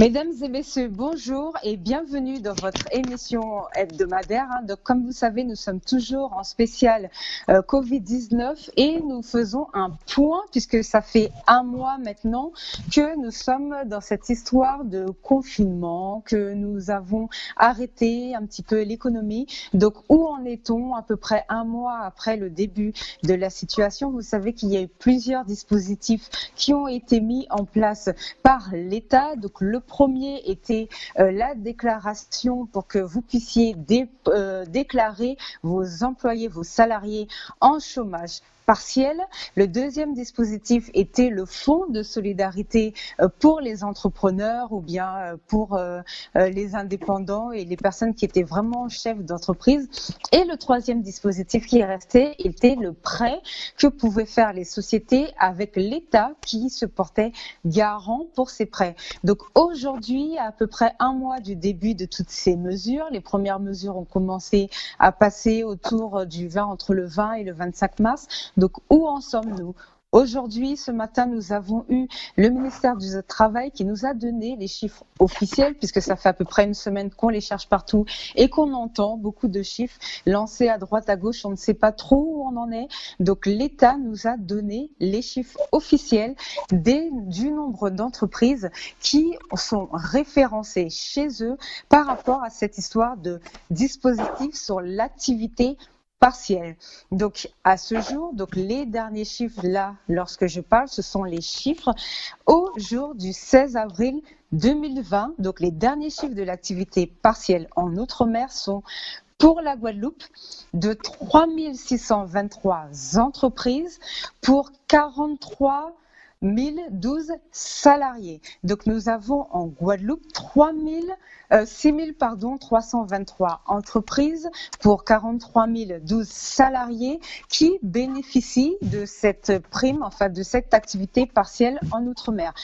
Mesdames et messieurs, bonjour et bienvenue dans votre émission hebdomadaire. Donc, comme vous savez, nous sommes toujours en spécial Covid-19 et nous faisons un point puisque ça fait un mois maintenant que nous sommes dans cette histoire de confinement, que nous avons arrêté un petit peu l'économie. Donc, où en est-on à peu près un mois après le début de la situation? Vous savez qu'il y a eu plusieurs dispositifs qui ont été mis en place par l'État. Donc, le premier était la déclaration pour que vous puissiez déclarer vos employés, vos salariés en chômage partiel. Le deuxième dispositif était le fonds de solidarité pour les entrepreneurs ou bien pour les indépendants et les personnes qui étaient vraiment chefs d'entreprise. Et le troisième dispositif qui restait était le prêt que pouvaient faire les sociétés avec l'État qui se portait garant pour ces prêts. Donc aujourd'hui, à peu près un mois du début de toutes ces mesures, les premières mesures ont commencé à passer entre le 20 et le 25 mars. Donc, où en sommes-nous? Aujourd'hui, ce matin, nous avons eu le ministère du Travail qui nous a donné les chiffres officiels, puisque ça fait à peu près une semaine qu'on les cherche partout et qu'on entend beaucoup de chiffres lancés à droite, à gauche, on ne sait pas trop où on en est. Donc, l'État nous a donné les chiffres officiels du nombre d'entreprises qui sont référencées chez eux par rapport à cette histoire de dispositif sur l'activité partielle. Donc, à ce jour, les derniers chiffres là, lorsque je parle, ce sont les chiffres au jour du 16 avril 2020. Donc, les derniers chiffres de l'activité partielle en Outre-mer sont pour la Guadeloupe de 3 623 entreprises pour 43 1012 salariés. Donc, nous avons en Guadeloupe 6 323 entreprises pour 43 012 salariés qui bénéficient de cette prime, enfin de cette activité partielle en Outre-mer.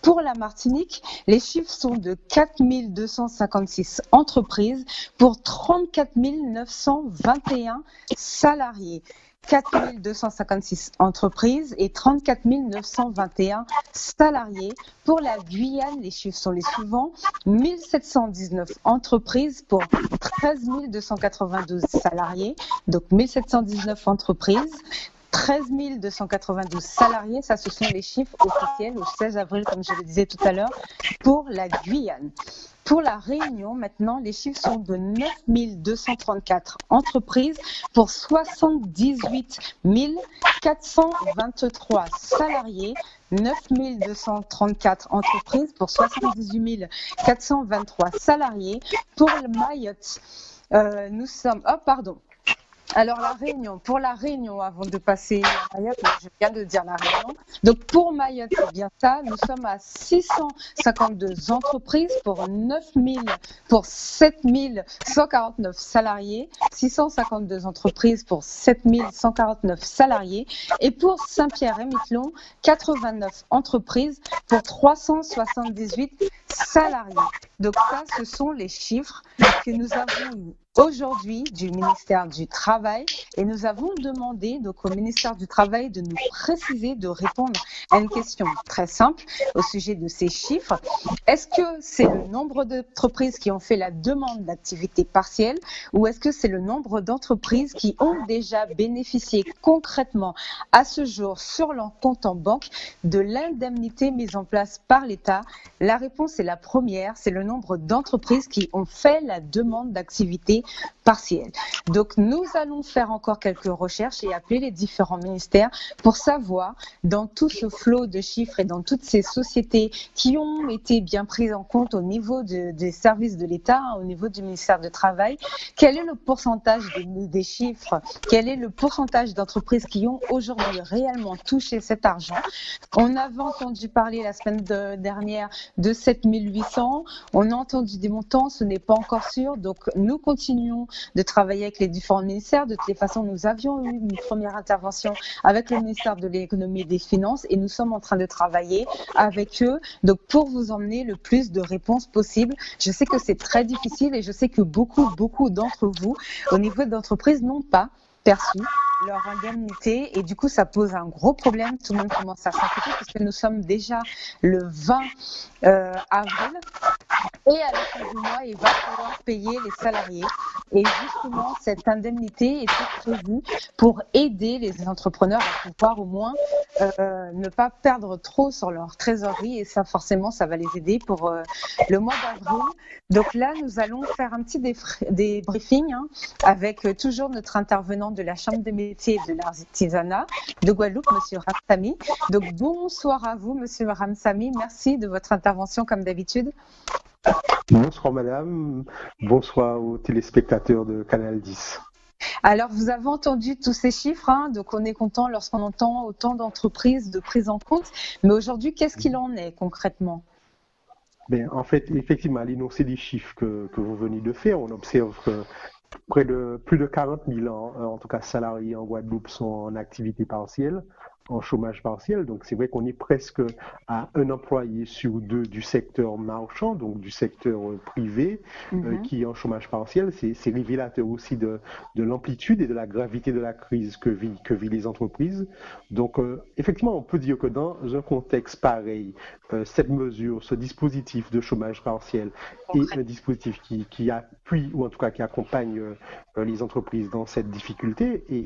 Pour la Martinique, les chiffres sont de 4 256 entreprises pour 34 921 salariés. 4 256 entreprises et 34 921 salariés. Pour la Guyane, les chiffres sont les suivants. 1719 entreprises pour 13 292 salariés. Donc 1719 entreprises. 13 292 salariés, ça ce sont les chiffres officiels au 16 avril, comme je le disais tout à l'heure, pour la Guyane. Pour la Réunion, maintenant, les chiffres sont de 9 234 entreprises pour 78 423 salariés. 9 234 entreprises pour 78 423 salariés. Pour le Mayotte, nous sommes... Oh, pardon. Alors la Réunion, pour la Réunion, avant de passer à Mayotte, je viens de dire la Réunion. Donc pour Mayotte, c'est bien ça. Nous sommes à 652 entreprises pour 7 149 salariés. 652 entreprises pour 7 149 salariés. Et pour Saint-Pierre-et-Miquelon, 89 entreprises pour 378 salariés. Donc ça, ce sont les chiffres que nous avons eus aujourd'hui du ministère du Travail et nous avons demandé donc au ministère du Travail de nous préciser, de répondre à une question très simple au sujet de ces chiffres. Est-ce que c'est le nombre d'entreprises qui ont fait la demande d'activité partielle ou est-ce que c'est le nombre d'entreprises qui ont déjà bénéficié concrètement à ce jour sur leur compte en banque de l'indemnité mise en place par l'État? La réponse est la première, c'est le nombre d'entreprises qui ont fait la demande d'activité partielle. Donc, nous allons faire encore quelques recherches et appeler les différents ministères pour savoir, dans tout ce flot de chiffres et dans toutes ces sociétés qui ont été bien prises en compte au niveau des services de l'État, au niveau du ministère du Travail, quel est le pourcentage des chiffres, quel est le pourcentage d'entreprises qui ont aujourd'hui réellement touché cet argent. On avait entendu parler la semaine dernière de 7 800, on a entendu des montants, ce n'est pas encore sûr, donc nous continuons de travailler avec les différents ministères. De toutes les façons, nous avions eu une première intervention avec le ministère de l'économie et des finances et nous sommes en train de travailler avec eux donc pour vous emmener le plus de réponses possibles. Je sais que c'est très difficile et je sais que beaucoup d'entre vous, au niveau d'entreprise, n'ont pas perçu leur indemnité et du coup ça pose un gros problème. Tout le monde commence à s'inquiéter parce que nous sommes déjà le 20 avril et à la fin du mois il va falloir payer les salariés. Et justement, cette indemnité était prévue pour aider les entrepreneurs à pouvoir au moins ne pas perdre trop sur leur trésorerie. Et ça, forcément, ça va les aider pour le mois d'avril. Donc là, nous allons faire un petit débriefing avec toujours notre intervenant de la Chambre des métiers et de l'artisanat de Guadeloupe, M. Ramsamy. Donc bonsoir à vous, M. Ramsamy. Merci de votre intervention comme d'habitude. Bonsoir madame, bonsoir aux téléspectateurs de Canal 10. Alors, vous avez entendu tous ces chiffres, donc on est content lorsqu'on entend autant d'entreprises de prise en compte. Mais aujourd'hui, qu'est-ce qu'il en est concrètement ? En fait, effectivement, à l'énoncé des chiffres que vous venez de faire, on observe que plus de 40 000 en tout cas salariés en Guadeloupe sont en activité partielle, en chômage partiel. Donc c'est vrai qu'on est presque à un employé sur deux du secteur marchand, donc du secteur privé, qui est en chômage partiel. C'est révélateur aussi de l'amplitude et de la gravité de la crise que vivent les entreprises. Donc effectivement, on peut dire que dans un contexte pareil, cette mesure, ce dispositif de chômage partiel est un dispositif qui appuie ou en tout cas qui accompagne les entreprises dans cette difficulté et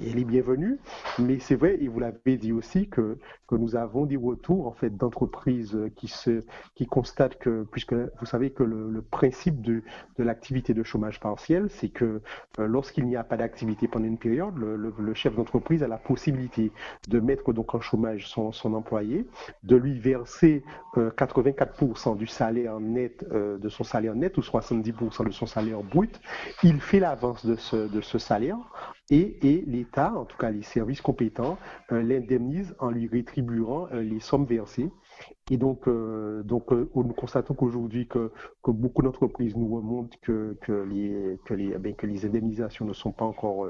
elle est bienvenue. Mais c'est vrai, et vous l'avez dit aussi, que nous avons des retours en fait d'entreprises qui constatent que, puisque vous savez que le principe de l'activité de chômage partiel, c'est que lorsqu'il n'y a pas d'activité pendant une période, le chef d'entreprise a la possibilité de mettre donc en chômage son employé, de lui verser 84% du salaire net, de son salaire net, ou 70% de son salaire brut. Il fait l'avance de ce salaire et l'État, en tout cas les services compétents, l'indemnise en lui rétribuant les sommes versées. Et donc nous constatons qu'aujourd'hui que beaucoup d'entreprises nous remontent que les indemnisations ne sont pas encore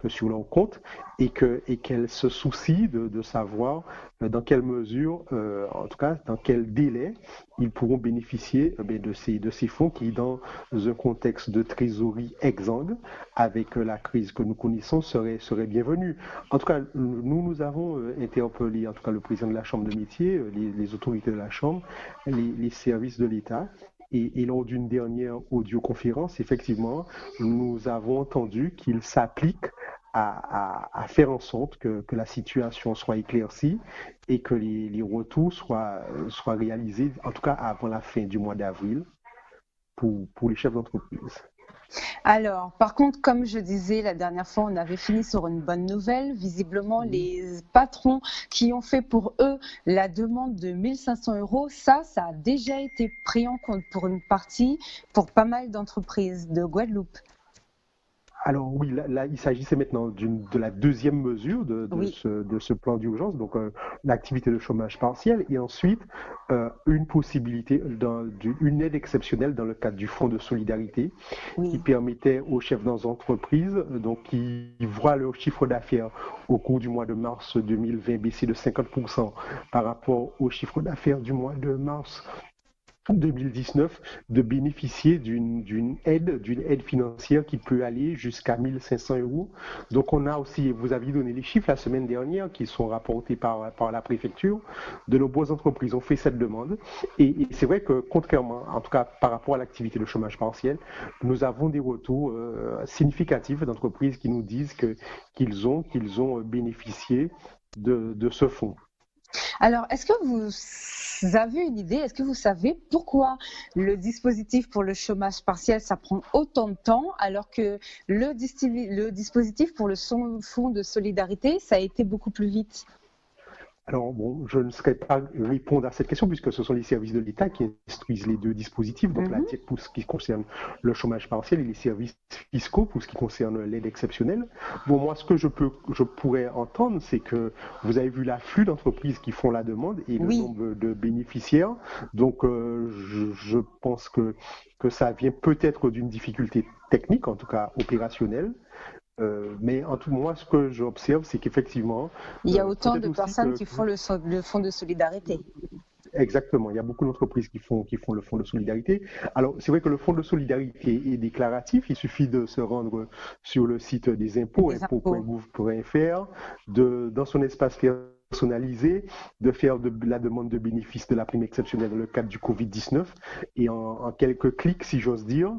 sur leur compte et qu'elles se soucient de savoir dans quelle mesure, en tout cas dans quel délai, ils pourront bénéficier de ces fonds qui, dans un contexte de trésorerie exsangue, avec la crise que nous connaissons, serait bienvenue. En tout cas, nous avons interpellé, en tout cas le président de la Chambre de métier, les autorités de la Chambre, les services de l'État. Et lors d'une dernière audioconférence, effectivement, nous avons entendu qu'il s'applique à faire en sorte que la situation soit éclaircie et que les retours soient réalisés, en tout cas avant la fin du mois d'avril, pour les chefs d'entreprise. Alors, par contre, comme je disais la dernière fois, on avait fini sur une bonne nouvelle. Visiblement, les patrons qui ont fait pour eux la demande de 1 500 €, ça a déjà été pris en compte pour une partie, pour pas mal d'entreprises de Guadeloupe. Alors oui, là il s'agissait maintenant de la deuxième mesure de ce plan d'urgence, donc l'activité de chômage partiel, et ensuite une possibilité une aide exceptionnelle dans le cadre du fonds de solidarité qui permettait aux chefs d'entreprise, donc qui voient leur chiffre d'affaires au cours du mois de mars 2020 baisser de 50% par rapport au chiffre d'affaires du mois de mars 2019, de bénéficier d'une aide financière qui peut aller jusqu'à 1 500 €. Donc on a aussi, vous aviez donné les chiffres la semaine dernière qui sont rapportés par la préfecture, de nombreuses entreprises ont fait cette demande et c'est vrai que contrairement, en tout cas par rapport à l'activité de chômage partiel, nous avons des retours significatifs d'entreprises qui nous disent qu'ils ont bénéficié de ce fonds. Alors, est-ce que vous avez une idée, est-ce que vous savez pourquoi le dispositif pour le chômage partiel, ça prend autant de temps, alors que le dispositif pour le fonds de solidarité, ça a été beaucoup plus vite ? Alors bon, je ne saurais pas répondre à cette question puisque ce sont les services de l'État qui instruisent les deux dispositifs, donc la TIC pour ce qui concerne le chômage partiel et les services fiscaux pour ce qui concerne l'aide exceptionnelle. Bon, moi, ce que je pourrais entendre, c'est que vous avez vu l'afflux d'entreprises qui font la demande et le nombre de bénéficiaires. Donc, je pense que ça vient peut-être d'une difficulté technique, en tout cas opérationnelle. Mais en tout cas, moi, ce que j'observe, c'est qu'effectivement... Il y a autant de personnes qui font le fonds de solidarité. exactement. Il y a beaucoup d'entreprises qui font le fonds de solidarité. Alors, c'est vrai que le fonds de solidarité est déclaratif. Il suffit de se rendre sur le site des impôts, des impôts. impôts.gouv.fr, dans son espace personnalisé, de faire la demande de bénéfice de la prime exceptionnelle dans le cadre du Covid-19 et en quelques clics, si j'ose dire.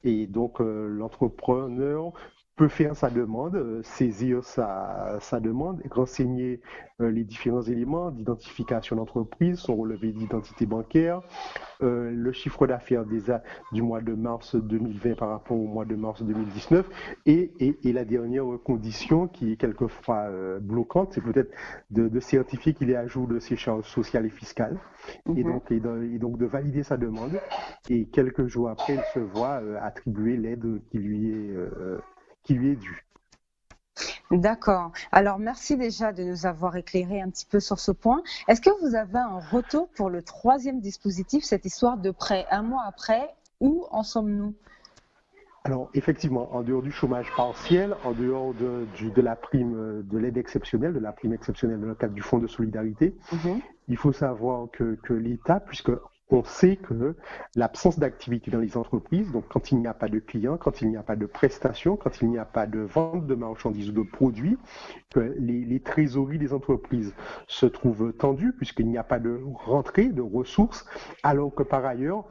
Et donc, l'entrepreneur peut faire sa demande, saisir sa demande, renseigner les différents éléments d'identification d'entreprise, son relevé d'identité bancaire, le chiffre d'affaires du mois de mars 2020 par rapport au mois de mars 2019 et la dernière condition qui est quelquefois bloquante, c'est peut-être de certifier qu'il est à jour de ses charges sociales et fiscales et donc de valider sa demande et quelques jours après il se voit attribuer l'aide qui lui est due. D'accord. Alors, merci déjà de nous avoir éclairé un petit peu sur ce point. Est-ce que vous avez un retour pour le troisième dispositif, cette histoire de prêt un mois après? Où en sommes-nous? Alors, effectivement, en dehors du chômage partiel, en dehors de la prime, de l'aide exceptionnelle, de la prime exceptionnelle dans le cadre du fonds de solidarité, il faut savoir que l'État, puisque on sait que l'absence d'activité dans les entreprises, donc quand il n'y a pas de clients, quand il n'y a pas de prestations, quand il n'y a pas de vente de marchandises ou de produits, que les trésoreries des entreprises se trouvent tendues puisqu'il n'y a pas de rentrée de ressources, alors que par ailleurs,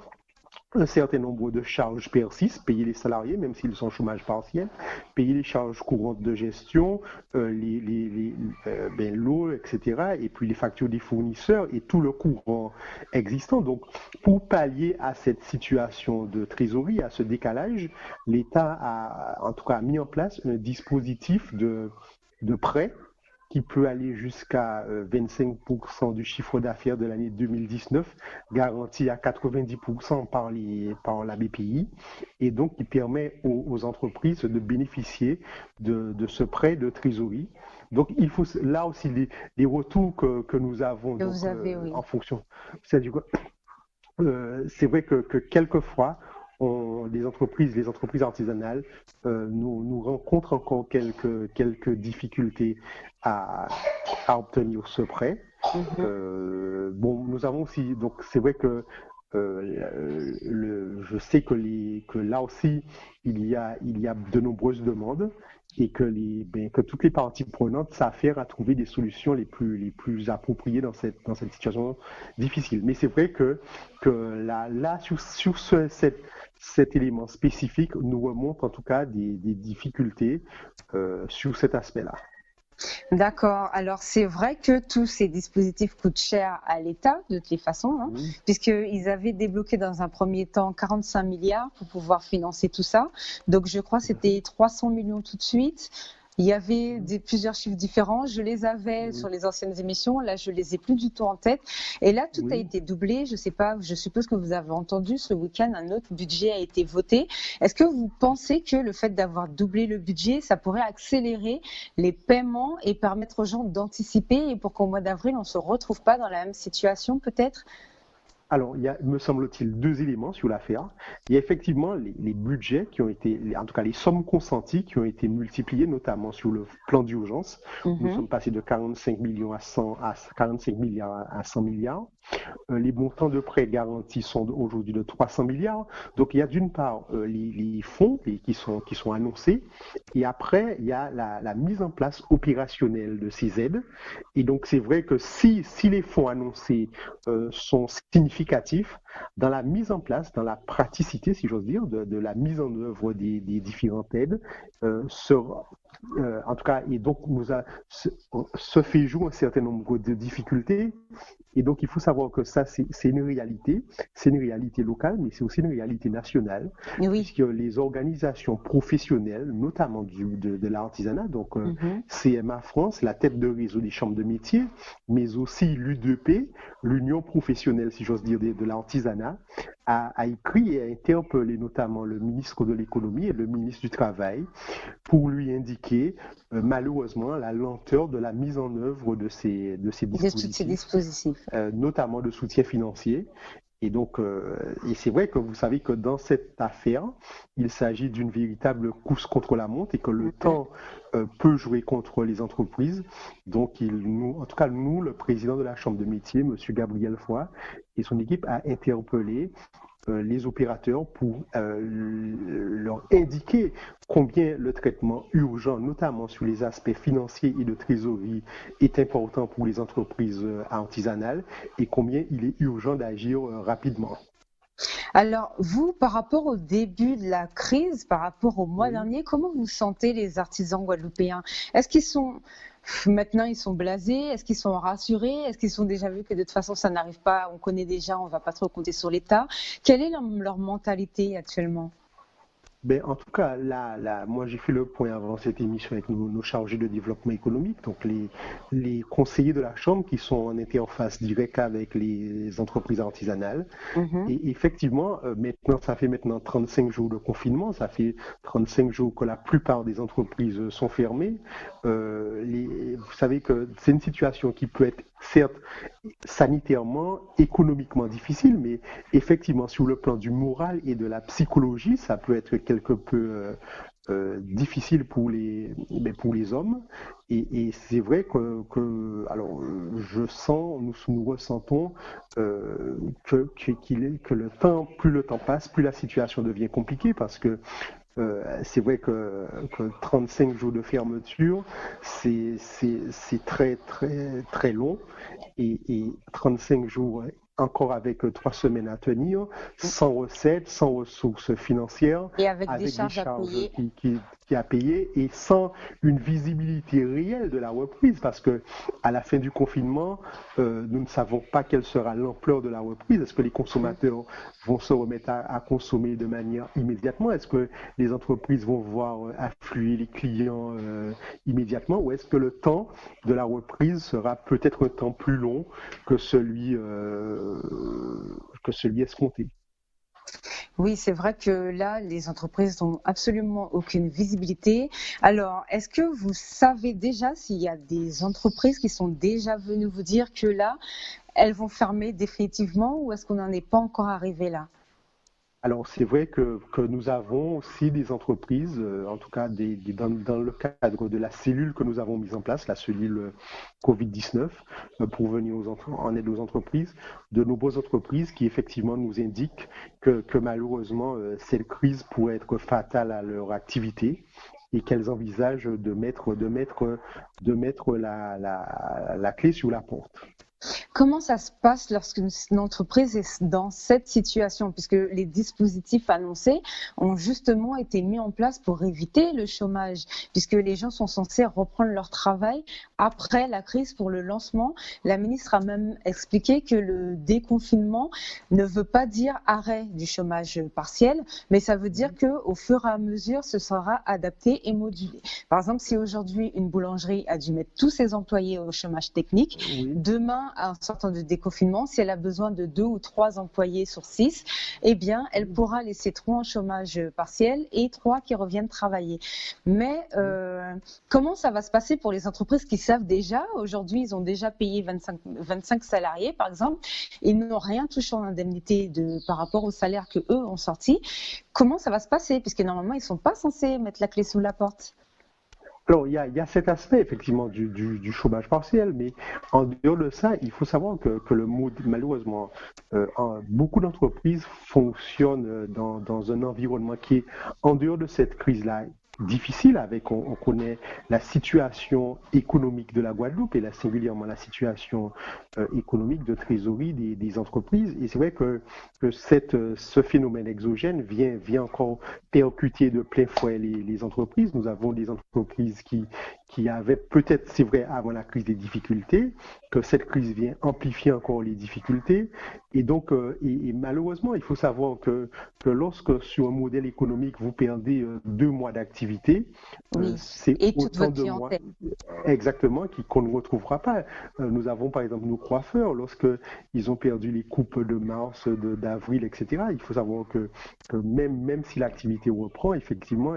un certain nombre de charges persistent, payer les salariés, même s'ils sont au chômage partiel, payer les charges courantes de gestion, l'eau, etc., et puis les factures des fournisseurs et tout le courant existant. Donc, pour pallier à cette situation de trésorerie, à ce décalage, l'État a en tout cas mis en place un dispositif de prêt qui peut aller jusqu'à 25% du chiffre d'affaires de l'année 2019, garanti à 90% par la BPI, et donc qui permet aux entreprises de bénéficier de ce prêt de trésorerie. Donc, il faut là aussi les retours que nous avons Que vous avez, oui. en fonction. C'est vrai que quelquefois, les entreprises artisanales nous rencontrent encore quelques difficultés à obtenir ce prêt. Nous avons aussi, donc c'est vrai que je sais que là aussi il y a de nombreuses demandes et que toutes les parties prenantes s'affairent à trouver des solutions les plus appropriées dans cette situation difficile. Mais c'est vrai que là sur cet élément spécifique nous remonte en tout cas des difficultés sur cet aspect-là. D'accord. Alors, c'est vrai que tous ces dispositifs coûtent cher à l'État, de toutes les façons, puisqu'ils avaient débloqué dans un premier temps 45 milliards pour pouvoir financer tout ça. Donc, je crois que c'était 300 millions tout de suite. Il y avait plusieurs chiffres différents. Je les avais sur les anciennes émissions. Là, je les ai plus du tout en tête. Et là, tout a été doublé. Je sais pas. Je suppose que vous avez entendu ce week-end, un autre budget a été voté. Est-ce que vous pensez que le fait d'avoir doublé le budget, ça pourrait accélérer les paiements et permettre aux gens d'anticiper et pour qu'au mois d'avril, on ne se retrouve pas dans la même situation, peut-être? Alors, il y a, me semble-t-il, deux éléments sur l'affaire. Il y a effectivement les budgets qui ont été, en tout cas les sommes consenties qui ont été multipliées, notamment sur le plan d'urgence. Nous sommes passés de 45 millions à 45 milliards à 100 milliards. Les montants de prêts garantis sont aujourd'hui de 300 milliards. Donc, il y a d'une part les fonds qui sont annoncés, et après, il y a la mise en place opérationnelle de ces aides. Et donc, c'est vrai que si les fonds annoncés sont significatifs dans la mise en place, dans la praticité, si j'ose dire, de la mise en œuvre des différentes aides, en tout cas, et donc se fait jour un certain nombre de difficultés. Et donc, il faut savoir que ça, c'est une réalité locale, mais c'est aussi une réalité nationale, puisque les organisations professionnelles, notamment de l'artisanat, donc CMA France, la tête de réseau des chambres de métier, mais aussi l'UDP, l'Union professionnelle, si j'ose dire, de l'artisanat, a écrit et a interpellé notamment le ministre de l'économie et le ministre du travail pour lui indiquer malheureusement la lenteur de la mise en œuvre de ces dispositifs, notamment de soutien financier. Et donc, et c'est vrai que vous savez que dans cette affaire, il s'agit d'une véritable course contre la montre et que le temps peut jouer contre les entreprises. Donc, en tout cas, nous, le président de la Chambre de métier, M. Gabriel Foy, et son équipe a interpellé les opérateurs pour leur indiquer combien le traitement urgent, notamment sur les aspects financiers et de trésorerie, est important pour les entreprises artisanales et combien il est urgent d'agir rapidement. Alors, vous, par rapport au début de la crise, par rapport au mois dernier, comment vous sentez les artisans guadeloupéens? Est-ce qu'ils sont maintenant ils sont blasés? Est-ce qu'ils sont rassurés? Est-ce qu'ils sont déjà vus que de toute façon ça n'arrive pas? On connaît déjà, on ne va pas trop compter sur l'État. Quelle est leur mentalité actuellement? Ben, en tout cas, moi j'ai fait le point avant cette émission avec nos chargés de développement économique, donc les conseillers de la Chambre qui sont en interface directe avec les entreprises artisanales. Et effectivement, maintenant, ça fait maintenant 35 jours de confinement, ça fait 35 jours que la plupart des entreprises sont fermées. Vous savez que c'est une situation qui peut être certes sanitairement, économiquement difficile, mais effectivement sur le plan du moral et de la psychologie, ça peut être quelque peu difficile pour les hommes. Et c'est vrai alors, nous ressentons que plus le temps passe, plus la situation devient compliquée parce que c'est vrai que 35 jours de fermeture, c'est très, très, très long. Et 35 jours encore avec 3 semaines à tenir, sans recettes, sans ressources financières, et avec des charges à payer. qui a payé et sans une visibilité réelle de la reprise parce que à la fin du confinement, nous ne savons pas quelle sera l'ampleur de la reprise. Est-ce que les consommateurs vont se remettre à consommer de manière immédiatement? Est-ce que les entreprises vont voir affluer les clients immédiatement ou est-ce que le temps de la reprise sera peut-être un temps plus long que celui escompté? Oui, c'est vrai que là, les entreprises n'ont absolument aucune visibilité. Alors, est-ce que vous savez déjà s'il y a des entreprises qui sont déjà venues vous dire que là, elles vont fermer définitivement ou est-ce qu'on n'en est pas encore arrivé là? Alors, c'est vrai que nous avons aussi des entreprises, en tout cas dans le cadre de la cellule que nous avons mise en place, la cellule Covid-19, pour venir en aide aux entreprises, de nombreuses entreprises qui effectivement nous indiquent que malheureusement, cette crise pourrait être fatale à leur activité et qu'elles envisagent de mettre la clé sur la porte. Comment ça se passe lorsqu'une entreprise est dans cette situation, puisque les dispositifs annoncés ont justement été mis en place pour éviter le chômage, puisque les gens sont censés reprendre leur travail après la crise pour le lancement. La ministre a même expliqué que le déconfinement ne veut pas dire arrêt du chômage partiel, mais ça veut dire qu'au fur et à mesure, ce sera adapté et modulé. Par exemple, si aujourd'hui une boulangerie a dû mettre tous ses employés au chômage technique, demain, en sortant de déconfinement, si elle a besoin de 2 ou 3 employés sur 6, eh bien, elle pourra laisser 3 en chômage partiel et 3 qui reviennent travailler. Mais comment ça va se passer pour les entreprises qui savent déjà, aujourd'hui, ils ont déjà payé 25 salariés, par exemple, ils n'ont rien touché en indemnité par rapport au salaire qu'eux ont sorti. Comment ça va se passer? Puisque normalement, ils ne sont pas censés mettre la clé sous la porte. Alors, il y a cet aspect, effectivement, du chômage partiel, mais en dehors de ça, il faut savoir que malheureusement, beaucoup d'entreprises fonctionnent dans un environnement qui est, en dehors de cette crise-là, difficile on connaît la situation économique de la Guadeloupe et singulièrement la situation économique de trésorerie des entreprises. Et c'est vrai que ce phénomène exogène vient encore percuter de plein fouet les entreprises. Nous avons des entreprises qui avaient peut-être, c'est vrai, avant la crise des difficultés, que cette crise vient amplifier encore les difficultés. Et donc, et malheureusement, il faut savoir que lorsque sur un modèle économique, vous perdez 2 mois d'activité, activité, Oui. c'est Et toute autant votre de mois clientèle. exactement qu'on ne retrouvera pas. Nous avons par exemple nos coiffeurs, lorsque ils ont perdu les coupes de mars, d'avril, etc. Il faut savoir que même si l'activité reprend, effectivement,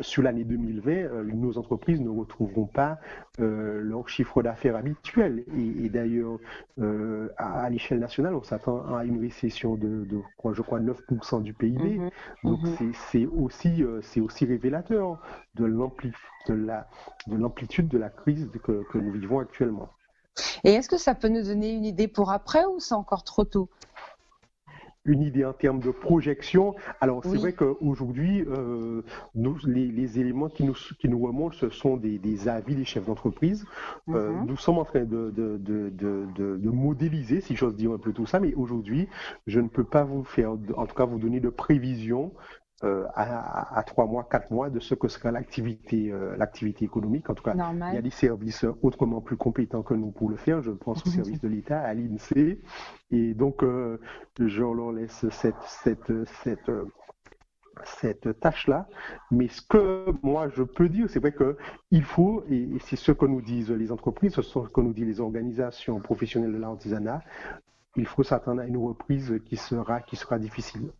sur l'année 2020, nos entreprises ne retrouveront pas leur chiffre d'affaires habituel. Et d'ailleurs, à l'échelle nationale, on s'attend à une récession je crois, 9% du PIB. Mhm, Donc mhm. c'est aussi révélateur de l'amplitude de la crise que nous vivons actuellement. Et est-ce que ça peut nous donner une idée pour après ou c'est encore trop tôt? Une idée en termes de projection. Alors, c'est vrai Oui. qu'aujourd'hui, les éléments qui nous remontent, ce sont des avis des chefs d'entreprise. Mhm. Nous sommes en train de modéliser, si j'ose dire un peu tout ça, mais aujourd'hui, je ne peux pas vous faire, en tout cas, vous donner de prévisions à 3 mois, 4 mois de ce que sera l'activité économique. En tout cas, il y a Normal. des services autrement plus compétents que nous pour le faire. Je pense au service de l'État, à l'INSEE. Et donc, je leur laisse cette tâche-là. Mais ce que moi je peux dire, c'est vrai qu'il faut, et c'est ce que nous disent les entreprises, ce sont ce que nous disent les organisations professionnelles de l'artisanat, il faut s'attendre à une reprise qui sera difficile.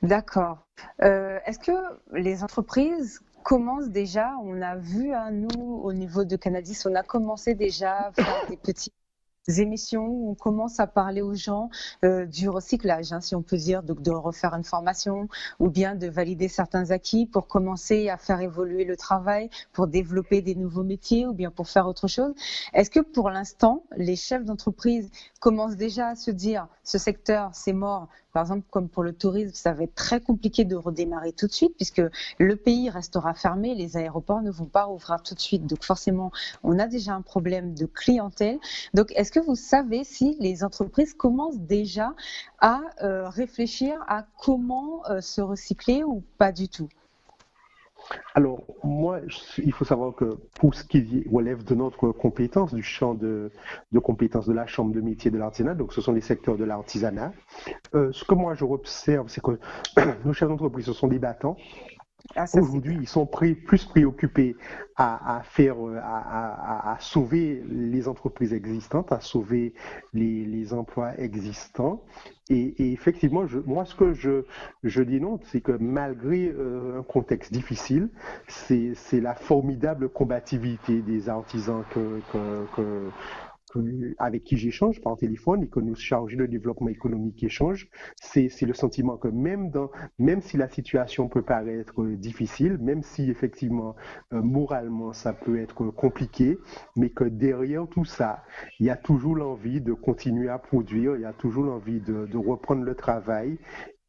D'accord. Est-ce que les entreprises commencent déjà, on a vu, hein, nous, au niveau de Canadis, on a commencé déjà à faire des petites émissions où on commence à parler aux gens du recyclage, hein, si on peut dire, donc de refaire une formation ou bien de valider certains acquis pour commencer à faire évoluer le travail, pour développer des nouveaux métiers ou bien pour faire autre chose. Est-ce que pour l'instant, les chefs d'entreprise commencent déjà à se dire ce secteur, c'est mort? Par exemple, comme pour le tourisme, ça va être très compliqué de redémarrer tout de suite puisque le pays restera fermé, les aéroports ne vont pas rouvrir tout de suite. Donc forcément, on a déjà un problème de clientèle. Donc, est-ce que vous savez si les entreprises commencent déjà à réfléchir à comment se recycler ou pas du tout? Alors, moi, il faut savoir que pour ce qui relève de notre compétence, du champ de compétences de la Chambre de métier de l'artisanat, donc ce sont les secteurs de l'artisanat, ce que moi je observe, c'est que nos chefs d'entreprise, ce sont des battants. Ah, ça c'est Aujourd'hui, bien. ils sont plus préoccupés à sauver les entreprises existantes, à sauver les emplois existants. Et effectivement, moi, ce que je dénonce, c'est que malgré un contexte difficile, c'est la formidable combativité des artisans avec qui j'échange par téléphone et que nos chargés de développement économique échangent, c'est le sentiment que même si la situation peut paraître difficile, même si effectivement moralement ça peut être compliqué, mais que derrière tout ça, il y a toujours l'envie de continuer à produire, il y a toujours l'envie de reprendre le travail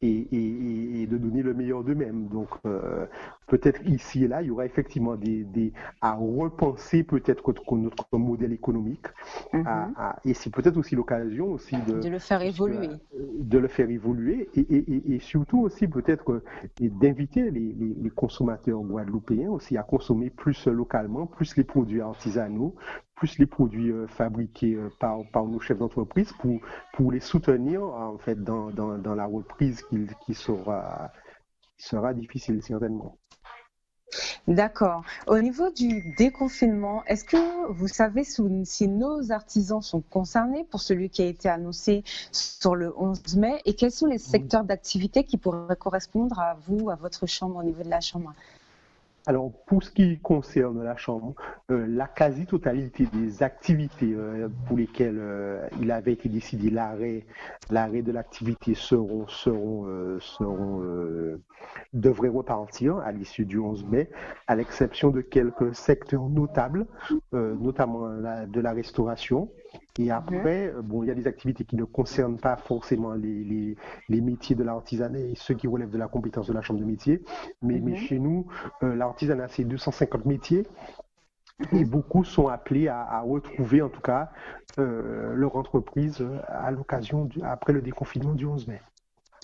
et de donner le meilleur d'eux-mêmes. Donc peut-être ici et là, il y aura effectivement à repenser peut-être notre modèle économique. Mhm. Et c'est peut-être aussi l'occasion aussi De le faire évoluer. de le faire évoluer et surtout aussi peut-être d'inviter les consommateurs guadeloupéens aussi à consommer plus localement, plus les produits artisanaux, plus les produits fabriqués par nos chefs d'entreprise pour les soutenir en fait dans la reprise qui sera difficile certainement. D'accord. Au niveau du déconfinement, est-ce que vous savez si nos artisans sont concernés pour celui qui a été annoncé sur le 11 mai et quels sont les secteurs d'activité qui pourraient correspondre à vous, à votre chambre, au niveau de la chambre? Alors, pour ce qui concerne la Chambre, la quasi-totalité des activités pour lesquelles il avait été décidé l'arrêt de l'activité devraient repartir à l'issue du 11 mai, à l'exception de quelques secteurs notables, notamment de la restauration. Et Mhm, après, bon, il y a des activités qui ne concernent pas forcément les métiers de l'artisanat et ceux qui relèvent de la compétence de la Chambre de métier, mais mhm, chez nous, l'artisanat, c'est 250 métiers et mhm. beaucoup sont appelés à retrouver en tout cas leur entreprise à après le déconfinement du 11 mai.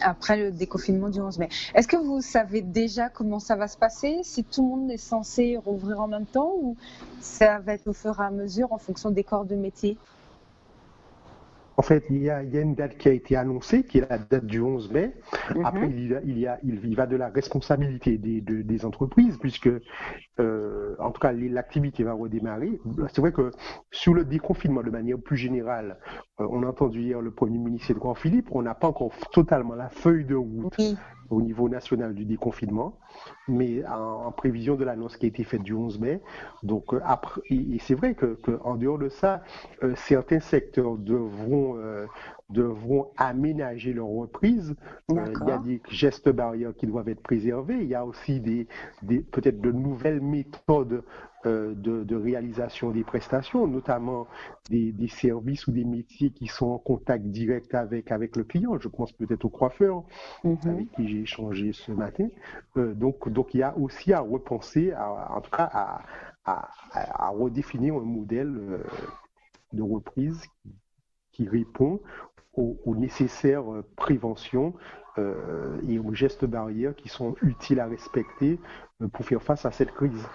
Après le déconfinement du 11 mai. Est-ce que vous savez déjà comment ça va se passer? Si tout le monde est censé rouvrir en même temps ou ça va être au fur et à mesure en fonction des corps de métier? En fait, il y a une date qui a été annoncée, qui est la date du 11 mai. Après, Mhm. il va de la responsabilité des entreprises, puisque, en tout cas, l'activité va redémarrer. C'est vrai que sur le déconfinement, de manière plus générale, on a entendu hier le Premier ministre Édouard Philippe, on n'a pas encore totalement la feuille de route Oui, au niveau national du déconfinement, mais en prévision de l'annonce qui a été faite du 11 mai. Donc, après, et c'est vrai qu'en dehors de ça, certains secteurs devront aménager leur reprise. Il y a d'accord. des gestes barrières qui doivent être préservés. Il y a aussi peut-être de nouvelles méthodes de réalisation des prestations, notamment des services ou des métiers qui sont en contact direct avec le client. Je pense peut-être au coiffeur Mhm. avec qui j'ai échangé ce matin. Donc il y a aussi à repenser, en tout cas à redéfinir un modèle de reprise qui répond aux nécessaires préventions et aux gestes barrières qui sont utiles à respecter pour faire face à cette crise.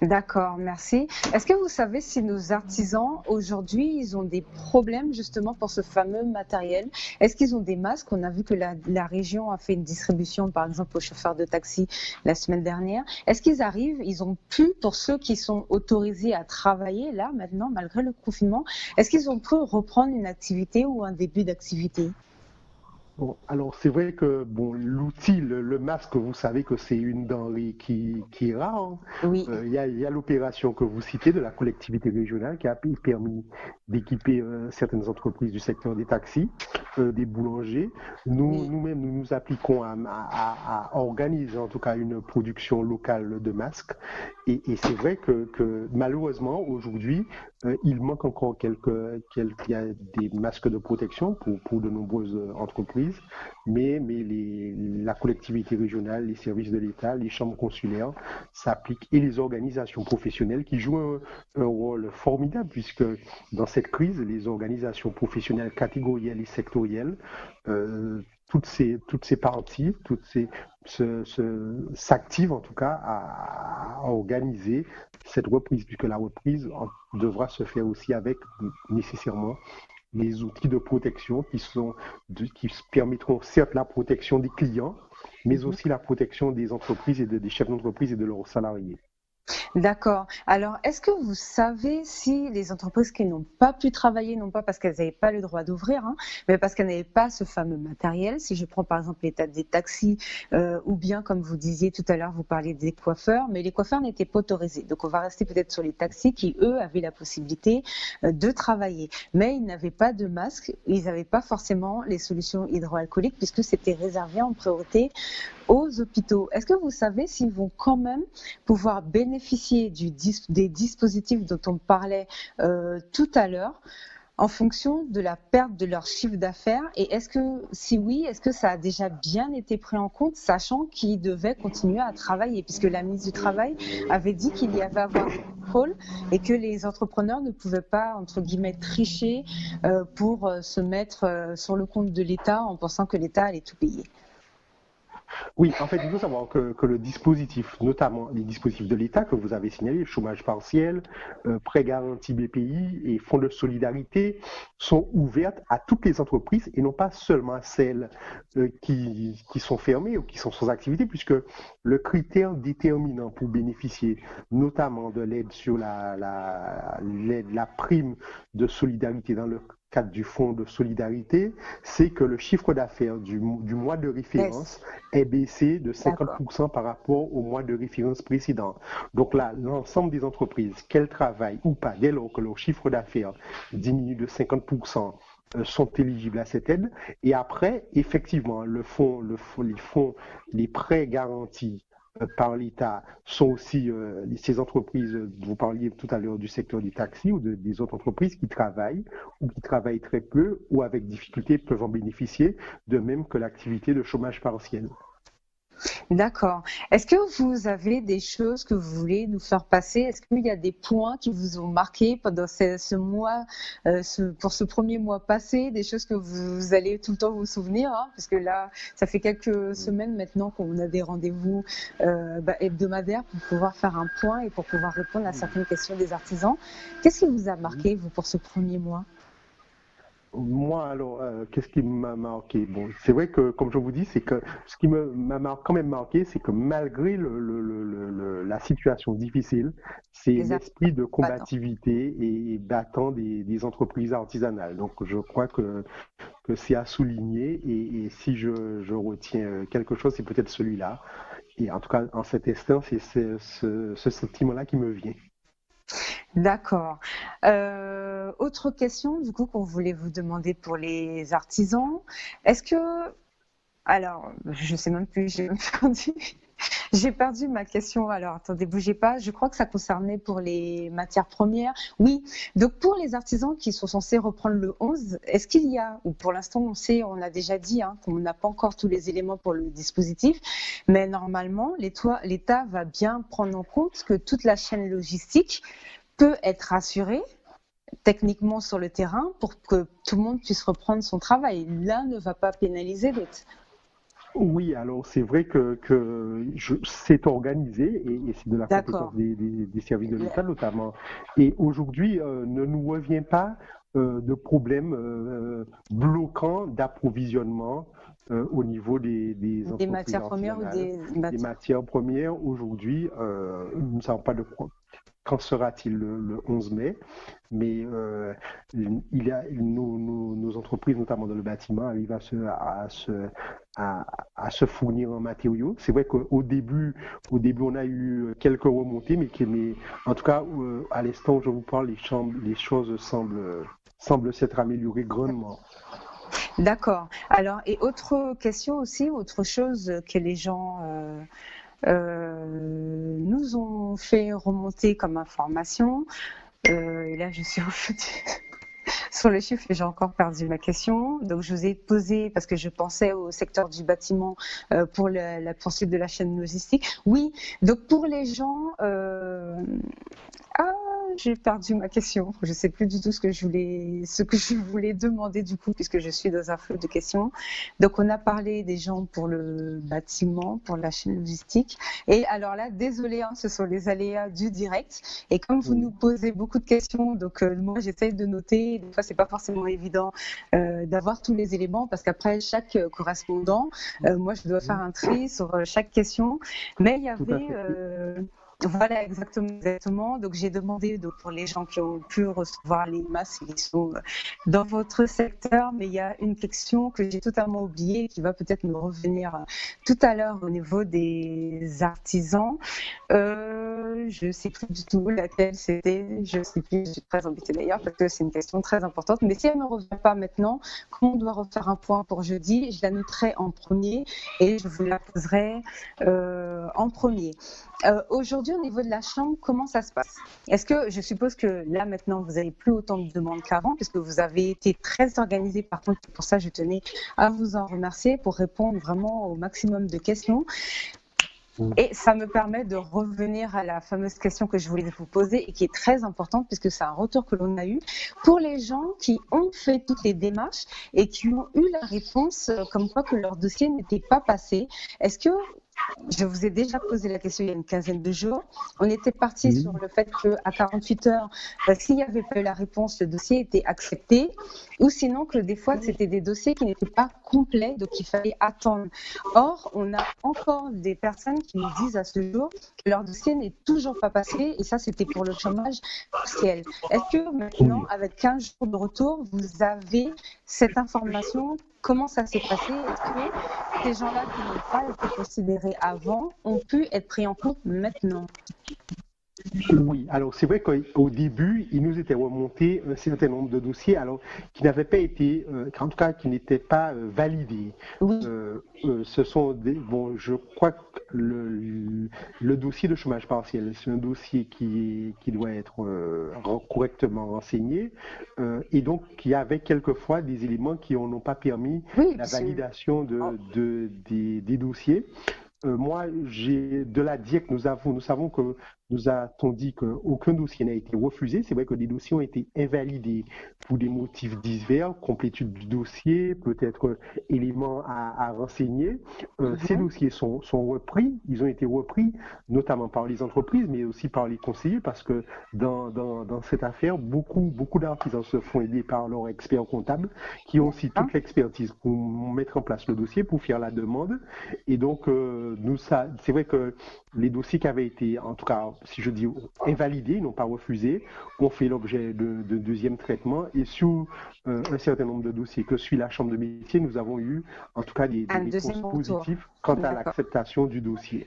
D'accord, merci. Est-ce que vous savez si nos artisans, aujourd'hui, ils ont des problèmes justement pour ce fameux matériel? Est-ce qu'ils ont des masques? On a vu que la région a fait une distribution, par exemple, aux chauffeurs de taxi la semaine dernière. Est-ce qu'ils arrivent, ils ont pu, pour ceux qui sont autorisés à travailler, là, maintenant, malgré le confinement, est-ce qu'ils ont pu reprendre une activité ou un début d'activité? Bon, alors c'est vrai que bon, l'outil, le masque, vous savez que c'est une denrée qui est rare, hein. Oui, Il y a l'opération que vous citez de la collectivité régionale qui a permis d'équiper certaines entreprises du secteur des taxis, des boulangers. oui. Nous-mêmes, nous nous appliquons à organiser en tout cas une production locale de masques. Et c'est vrai que malheureusement, aujourd'hui, il manque encore il y a des masques de protection pour de nombreuses entreprises, mais la collectivité régionale, les services de l'État, les chambres consulaires s'appliquent et les organisations professionnelles qui jouent un rôle formidable puisque dans cette crise, les organisations professionnelles catégorielles et sectorielles, toutes ces parties, s'activent en tout cas à organiser cette reprise, puisque la reprise devra se faire aussi avec nécessairement les outils de protection qui permettront certes la protection des clients, mais Mhm. aussi la protection des entreprises et des chefs d'entreprise et de leurs salariés. D'accord. Alors, est-ce que vous savez si les entreprises qui n'ont pas pu travailler, non pas parce qu'elles n'avaient pas le droit d'ouvrir, hein, mais parce qu'elles n'avaient pas ce fameux matériel, si je prends par exemple l'état des taxis, ou bien comme vous disiez tout à l'heure, vous parliez des coiffeurs, mais les coiffeurs n'étaient pas autorisés. Donc, on va rester peut-être sur les taxis qui, eux, avaient la possibilité de travailler. Mais ils n'avaient pas de masque, ils n'avaient pas forcément les solutions hydroalcooliques puisque c'était réservé en priorité aux hôpitaux. Est-ce que vous savez s'ils vont quand même pouvoir bénéficier des dispositifs dont on parlait tout à l'heure en fonction de la perte de leur chiffre d'affaires? Et est-ce que, si oui, est-ce que ça a déjà bien été pris en compte, sachant qu'ils devaient continuer à travailler, puisque la ministre du Travail avait dit qu'il y avait à avoir des contrôles et que les entrepreneurs ne pouvaient pas, entre guillemets, tricher pour se mettre sur le compte de l'État en pensant que l'État allait tout payer. Oui, en fait, il faut savoir que le dispositif, notamment les dispositifs de l'État que vous avez signalés, chômage partiel, prêt garanti BPI et fonds de solidarité, sont ouvertes à toutes les entreprises et non pas seulement à celles qui sont fermées ou qui sont sans activité, puisque le critère déterminant pour bénéficier notamment de l'aide sur la prime de solidarité dans le cadre du fonds de solidarité, c'est que le chiffre d'affaires du mois de Yes, référence est baissé de d'accord. 50% par rapport au mois de référence précédent. Donc là, l'ensemble des entreprises, qu'elles travaillent ou pas, dès lors que leur chiffre d'affaires diminue de 50%, sont éligibles à cette aide. Et après, effectivement, les prêts garantis par l'État sont aussi ces entreprises, vous parliez tout à l'heure du secteur du taxi ou des autres entreprises qui travaillent ou qui travaillent très peu ou avec difficulté peuvent en bénéficier, de même que l'activité de chômage partiel. D'accord. Est-ce que vous avez des choses que vous voulez nous faire passer? Est-ce qu'il y a des points qui vous ont marqué pendant ce mois, pour ce premier mois passé, des choses que vous allez tout le temps vous souvenir, hein, parce que là, ça fait quelques semaines maintenant qu'on a des rendez-vous hebdomadaires pour pouvoir faire un point et pour pouvoir répondre à certaines questions des artisans. Qu'est-ce qui vous a marqué, vous, pour ce premier mois? Moi, alors, qu'est-ce qui m'a marqué? Bon, c'est vrai que, comme je vous dis, c'est que ce qui quand même marqué, c'est que malgré la situation difficile, c'est Les l'esprit de artisans. combativité et battant des entreprises artisanales. Donc, je crois que c'est à souligner et si je retiens quelque chose, c'est peut-être celui-là. Et en tout cas, en cet instant, c'est ce sentiment-là qui me vient. D'accord. Autre question, du coup, qu'on voulait vous demander pour les artisans. Est-ce que, alors, je sais même plus, j'ai même perdu. J'ai perdu ma question. Alors, attendez, bougez pas. Je crois que ça concernait pour les matières premières. Oui. Donc, pour les artisans qui sont censés reprendre le 11, est-ce qu'il y a, ou pour l'instant, on sait, on a déjà dit, hein, qu'on n'a pas encore tous les éléments pour le dispositif, mais normalement, l'État va bien prendre en compte que toute la chaîne logistique peut être assurée techniquement sur le terrain pour que tout le monde puisse reprendre son travail. L'un ne va pas pénaliser l'autre. Oui, alors c'est vrai c'est organisé et c'est de la compétence D'accord. des services de l'État notamment. Et aujourd'hui, ne nous revient pas de problèmes bloquants d'approvisionnement au niveau des Des entreprises matières premières ou artisanales. des Les matières. matières premières, aujourd'hui, nous ne savons pas quand sera-t-il le 11 mai, mais nos entreprises, notamment dans le bâtiment, arrivent à se fournir en matériaux. C'est vrai au début, on a eu quelques remontées, mais en tout cas, à l'instant où je vous parle, les choses semblent s'être améliorées grandement. D'accord. Alors, et autre question aussi, autre chose que les gens nous ont fait remonter comme information. Et là, je suis revenue sur le chiffre et j'ai encore perdu ma question. Donc, je vous ai posé, parce que je pensais au secteur du bâtiment pour la poursuite de la chaîne logistique. Oui, donc pour les gens, ah, j'ai perdu ma question. Je ne sais plus du tout ce que je voulais demander du coup, puisque je suis dans un flot de questions. Donc, on a parlé des gens pour le bâtiment, pour la chaîne logistique. Et alors là, désolé, hein, ce sont les aléas du direct. Et comme vous nous Oui, posez beaucoup de questions, donc moi j'essaye de noter. Des fois, c'est pas forcément évident d'avoir tous les éléments parce qu'après chaque correspondant, moi je dois faire oui, un tri sur chaque question. Mais il y tout à avait fait. voilà, exactement, exactement. Donc, j'ai demandé donc, pour les gens qui ont pu recevoir les masques qui sont dans votre secteur, mais il y a une question que j'ai totalement oubliée et qui va peut-être me revenir tout à l'heure au niveau des artisans. Je ne sais plus du tout laquelle c'était, je ne sais plus, je suis très embêtée d'ailleurs parce que c'est une question très importante. Mais si elle ne me revient pas maintenant, comme on doit refaire un point pour jeudi, je la noterai en premier et je vous la poserai en premier. Aujourd'hui, au niveau de la chambre, comment ça se passe? Est-ce que je suppose que là maintenant vous n'avez plus autant de demandes qu'avant, puisque vous avez été très organisé. Par contre, pour ça, je tenais à vous en remercier pour répondre vraiment au maximum de questions. Oui. Et ça me permet de revenir à la fameuse question que je voulais vous poser et qui est très importante puisque c'est un retour que l'on a eu pour les gens qui ont fait toutes les démarches et qui ont eu la réponse comme quoi que leur dossier n'était pas passé. Est-ce que je vous ai déjà posé la question il y a une quinzaine de jours. On était parti Oui. sur le fait qu'à 48 heures, s'il n'y avait pas eu la réponse, le dossier était accepté, ou sinon que des fois, c'était des dossiers qui n'étaient pas complets, donc il fallait attendre. Or, on a encore des personnes qui nous disent à ce jour que leur dossier n'est toujours pas passé, et ça, c'était pour le chômage partiel. Est-ce que maintenant, Oui. avec 15 jours de retour, vous avez cette information? Comment ça s'est passé? Est-ce que ces gens-là qui n'ont pas été considérés avant ont pu être pris en compte maintenant? Oui, alors c'est vrai qu'au début, il nous était remonté un certain nombre de dossiers alors, qui n'avaient pas été, en tout cas qui n'étaient pas validés. Oui, Bon, je crois que le dossier de chômage partiel, c'est un dossier qui doit être correctement renseigné et donc qui avait quelquefois des éléments qui n'ont pas permis oui, la puisque validation oh, des dossiers. Moi, j'ai de la DIEC, nous savons que nous a-t-on dit qu'aucun dossier n'a été refusé. C'est vrai que des dossiers ont été invalidés pour des motifs divers, complétude du dossier, peut-être éléments à renseigner. Ces Mhm. dossiers sont repris, ils ont été repris notamment par les entreprises, mais aussi par les conseillers, parce que dans cette affaire, beaucoup d'artisans se font aider par leurs experts comptables, qui ont aussi D'accord. toute l'expertise pour mettre en place le dossier, pour faire la demande. Et donc, c'est vrai que les dossiers qui avaient été, en tout cas, si je dis invalidés, n'ont pas refusé, ont fait l'objet de deuxième traitement. Et sur un certain nombre de dossiers que suit la Chambre de métier, nous avons eu, en tout cas, des Un réponses deuxième retour. positives quant à D'accord. l'acceptation du dossier.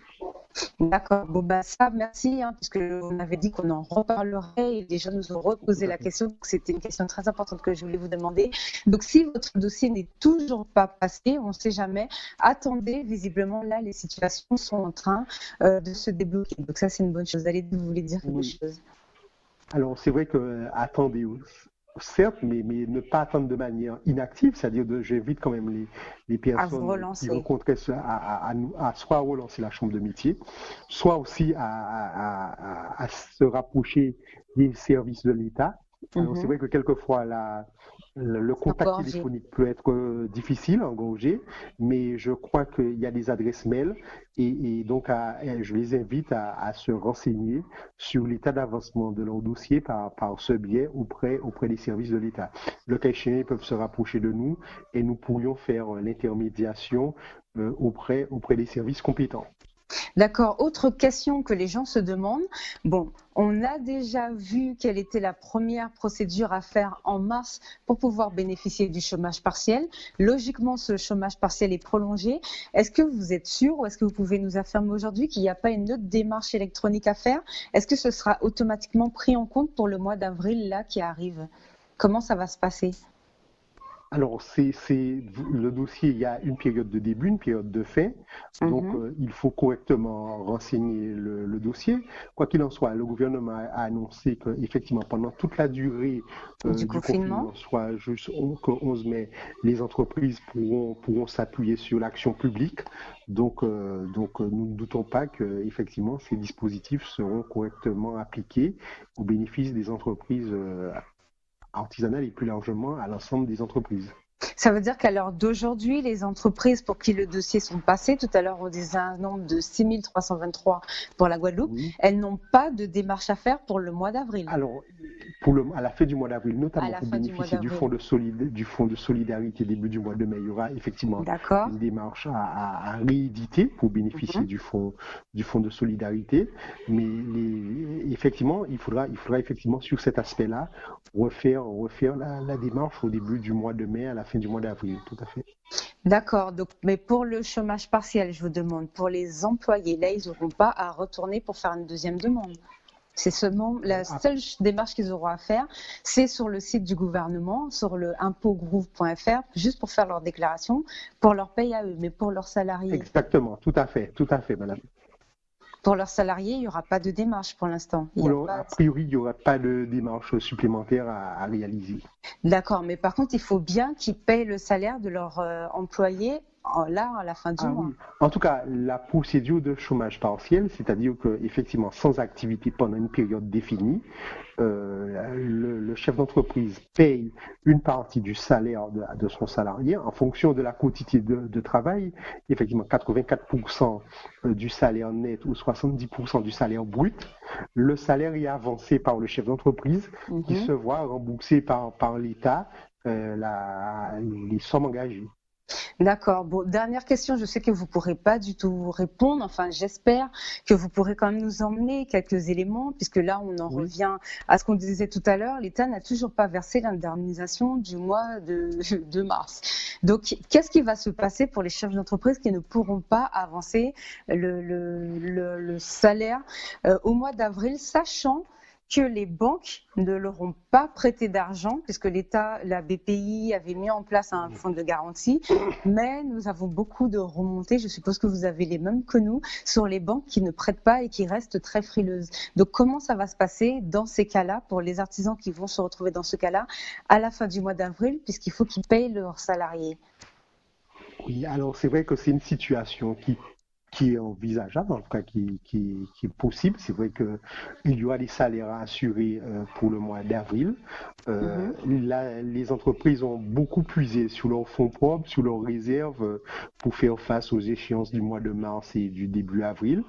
D'accord. Bon, bah, ça, merci, hein, puisque on avait dit qu'on en reparlerait et les gens nous ont Tout reposé à la fait. question. Donc, c'était une question très importante que je voulais vous demander. Donc, si votre dossier n'est toujours pas passé, on ne sait jamais, attendez. Visiblement, là, les situations sont en train de se débloquer. Donc, ça, c'est une bonne chose. Allez, vous voulez dire quelque Oui. chose? Alors, c'est vrai que attendez, certes, mais ne pas attendre de manière inactive, c'est-à-dire j'invite quand même les À vous personnes qui relancer. rencontraient ça à soit relancer la chambre de métier, soit aussi à se rapprocher des services de l'État. Alors, c'est Mhm. vrai que quelquefois, le contact Engorgé. téléphonique peut être difficile, engorgé, mais je crois qu'il y a des adresses mail et donc je les invite à se renseigner sur l'état d'avancement de leur dossier par ce biais auprès des services de l'État. Le cas échéant, ils peuvent se rapprocher de nous et nous pourrions faire l'intermédiation auprès des services compétents. D'accord. Autre question que les gens se demandent. Bon, on a déjà vu quelle était la première procédure à faire en mars pour pouvoir bénéficier du chômage partiel. Logiquement, ce chômage partiel est prolongé. Est-ce que vous êtes sûr ou est-ce que vous pouvez nous affirmer aujourd'hui qu'il n'y a pas une autre démarche électronique à faire? Est-ce que ce sera automatiquement pris en compte pour le mois d'avril là qui arrive? Comment ça va se passer? Alors, c'est le dossier, il y a une période de début, une période de fin. Donc, Mhm. il faut correctement renseigner le dossier. Quoi qu'il en soit, le gouvernement a annoncé qu'effectivement, pendant toute la durée Du du confinement? confinement, soit jusqu'au 11 mai, les entreprises pourront s'appuyer sur l'action publique. Donc, nous ne doutons pas que effectivement ces dispositifs seront correctement appliqués au bénéfice des entreprises artisanales et plus largement à l'ensemble des entreprises. Ça veut dire qu'à l'heure d'aujourd'hui, les entreprises pour qui le dossier sont passés, tout à l'heure on disait un nombre de 6 323 pour la Guadeloupe, Oui. elles n'ont pas de démarche à faire pour le mois d'avril, Alors, à la fin du mois d'avril, à notamment la pour fin du mois bénéficier d'avril. du fonds de solidarité début du mois de mai, il y aura effectivement D'accord. une démarche à rééditer pour bénéficier Mhm. du fonds de solidarité. Mais effectivement, il faudra effectivement sur cet aspect-là refaire la démarche au début du mois de mai, à la fin du mois d'avril, tout à fait. D'accord. Donc, mais pour le chômage partiel, je vous demande, pour les employés, là, ils n'auront pas à retourner pour faire une deuxième demande. C'est seulement la Ah, seule démarche qu'ils auront à faire, c'est sur le site du gouvernement, sur le impotgouv.fr, juste pour faire leur déclaration, pour leur paye à eux, mais exactement, tout à fait, madame. pour leurs salariés, il n'y aura pas de démarche pour l'instant. Il y a A pas. priori, il n'y aura pas de démarche supplémentaire à réaliser. D'accord, mais par contre, il faut bien qu'ils payent le salaire de leur employé là à la fin du Ah mois. oui. En tout cas, la procédure de chômage partiel, c'est-à-dire que effectivement, sans activité pendant une période définie, le chef d'entreprise paye une partie du salaire de son salarié en fonction de la quantité de travail. Effectivement, 84% du salaire net ou 70% du salaire brut. Le salaire est avancé par le chef d'entreprise qui Mhm. se voit rembourser par l'État les sommes engagées. D'accord. Bon, dernière question. Je sais que vous pourrez pas du tout répondre. Enfin, j'espère que vous pourrez quand même nous emmener quelques éléments, puisque là, on en Oui. revient à ce qu'on disait tout à l'heure. L'État n'a toujours pas versé l'indemnisation du mois de mars. Donc, qu'est-ce qui va se passer pour les chefs d'entreprise qui ne pourront pas avancer le salaire au mois d'avril, sachant que les banques ne leur ont pas prêté d'argent, puisque l'État, la BPI avait mis en place un fonds de garantie, mais nous avons beaucoup de remontées, je suppose que vous avez les mêmes que nous, sur les banques qui ne prêtent pas et qui restent très frileuses. Donc comment ça va se passer dans ces cas-là, pour les artisans qui vont se retrouver dans ce cas-là, à la fin du mois d'avril, puisqu'il faut qu'ils payent leurs salariés? Oui, alors c'est vrai que c'est une situation qui qui est envisageable, en tout cas qui est possible. C'est vrai qu'il y aura des salaires à assurer pour le mois d'avril. Les entreprises ont beaucoup puisé sur leurs fonds propres, sur leurs réserves pour faire face aux échéances du mois de mars et du début avril.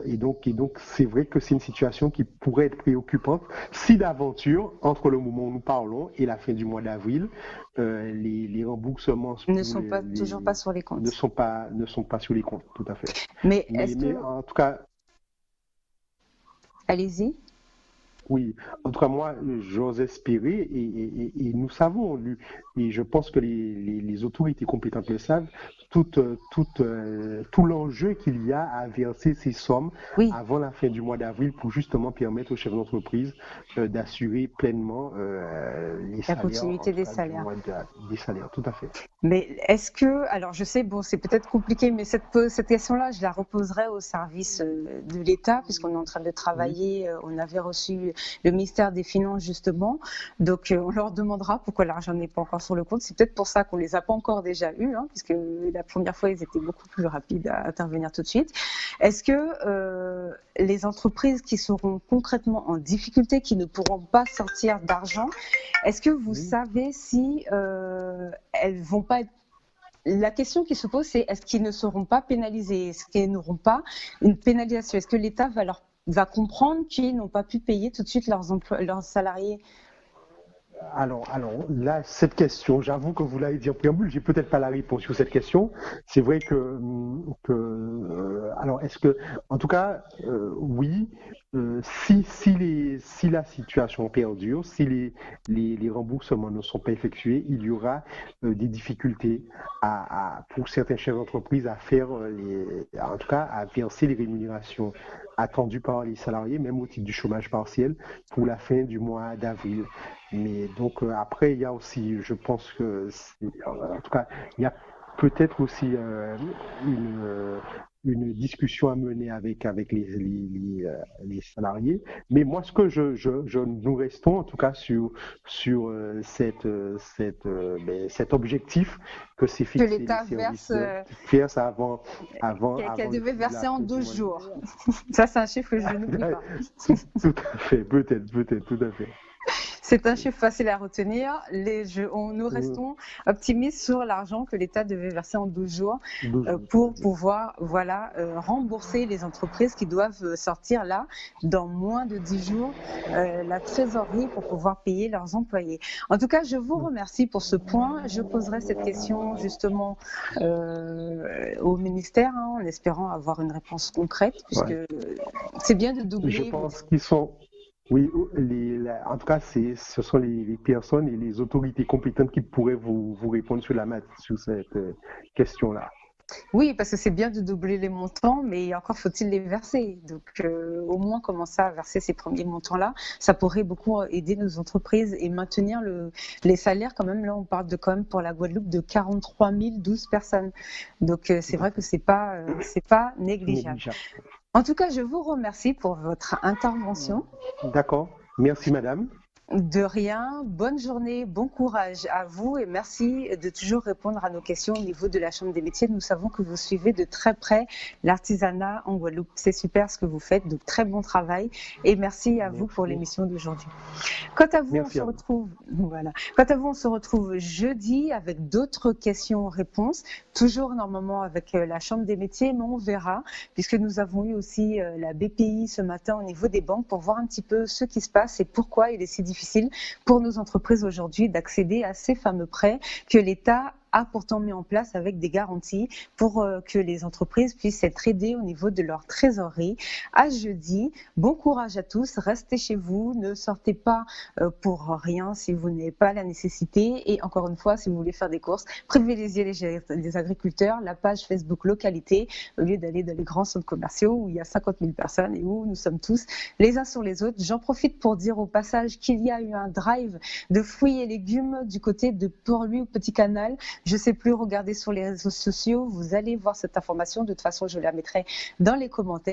Et donc, c'est vrai que c'est une situation qui pourrait être préoccupante si d'aventure, entre le moment où nous parlons et la fin du mois d'avril, les remboursements ne sont toujours pas sur les comptes. Ne sont pas sur les comptes, tout à fait. Mais en tout cas, allez-y. Oui, en tout cas, moi, j'ose espérer, et nous savons, et je pense que les autorités compétentes le savent, tout l'enjeu qu'il y a à verser ces sommes avant la fin du mois d'avril pour justement permettre aux chefs d'entreprise d'assurer pleinement les salaires. La continuité des salaires. Des salaires, tout à fait. Mais est-ce que, alors je sais, bon, c'est peut-être compliqué, mais cette question-là, je la reposerai au service de l'État, puisqu'on est en train de travailler, on avait reçu le ministère des Finances justement, donc on leur demandera pourquoi l'argent n'est pas encore sur le compte. C'est peut-être pour ça qu'on les a pas encore déjà eus, puisque la première fois ils étaient beaucoup plus rapides à intervenir tout de suite. Est-ce que les entreprises qui seront concrètement en difficulté, qui ne pourront pas sortir d'argent, est-ce que vous savez si elles vont pas être... La question qui se pose, c'est est-ce qu'ils ne seront pas pénalisés? Est-ce qu'ils n'auront pas une pénalisation? Est-ce que l'État va comprendre qu'ils n'ont pas pu payer tout de suite leurs salariés? Alors là, cette question, j'avoue que vous l'avez dit en préambule, j'ai peut-être pas la réponse sur cette question. C'est vrai alors est-ce que, en tout cas, oui, si la situation perdure, si les remboursements ne sont pas effectués, il y aura des difficultés pour certains chefs d'entreprise à faire en tout cas, à verser les rémunérations attendues par les salariés, même au titre du chômage partiel, pour la fin du mois d'avril. Mais donc après, il y a aussi, je pense que, en tout cas, il y a peut-être aussi une discussion à mener avec les salariés. Mais moi, ce que nous restons en tout cas sur cet objectif que c'est fixé. Que l'État verse avant qu'elle devait verser en 12 jours. Ça, c'est un chiffre que je n'oublie pas. Tout à fait, peut-être, tout à fait. C'est un chiffre facile à retenir. Nous restons optimistes sur l'argent que l'État devait verser en 12 jours pour pouvoir rembourser les entreprises qui doivent sortir là, dans moins de 10 jours, la trésorerie pour pouvoir payer leurs employés. En tout cas, je vous remercie pour ce point. Je poserai cette question justement au ministère en espérant avoir une réponse concrète, puisque c'est bien de doubler. Je pense qu'ils sont... Oui, en tout cas, ce sont les personnes et les autorités compétentes qui pourraient vous répondre sur cette question-là. Oui, parce que c'est bien de doubler les montants, mais encore faut-il les verser. Donc, au moins commencer à verser ces premiers montants-là, ça pourrait beaucoup aider nos entreprises et maintenir les salaires quand même. Là, on parle quand même pour la Guadeloupe de 43 012 personnes. Donc, c'est vrai que c'est pas négligeable. En tout cas, je vous remercie pour votre intervention. D'accord. Merci, madame. De rien, bonne journée, bon courage à vous et merci de toujours répondre à nos questions au niveau de la Chambre des métiers. Nous savons que vous suivez de très près l'artisanat en Guadeloupe. C'est super ce que vous faites, de très bon travail et merci à vous pour l'émission d'aujourd'hui. Quant à vous, on se retrouve jeudi avec d'autres questions-réponses, toujours normalement avec la Chambre des métiers, mais on verra puisque nous avons eu aussi la BPI ce matin au niveau des banques pour voir un petit peu ce qui se passe et pourquoi il est si difficile pour nos entreprises aujourd'hui d'accéder à ces fameux prêts que l'État a pourtant mis en place avec des garanties pour que les entreprises puissent être aidées au niveau de leur trésorerie. À jeudi, bon courage à tous, restez chez vous, ne sortez pas pour rien si vous n'avez pas la nécessité et encore une fois, si vous voulez faire des courses, privilégiez les agriculteurs, la page Facebook localité au lieu d'aller dans les grands centres commerciaux où il y a 50 000 personnes et où nous sommes tous les uns sur les autres. J'en profite pour dire au passage qu'il y a eu un drive de fruits et légumes du côté de Port-Louis au Petit Canal. Je ne sais plus, regardez sur les réseaux sociaux, vous allez voir cette information. De toute façon, je la mettrai dans les commentaires.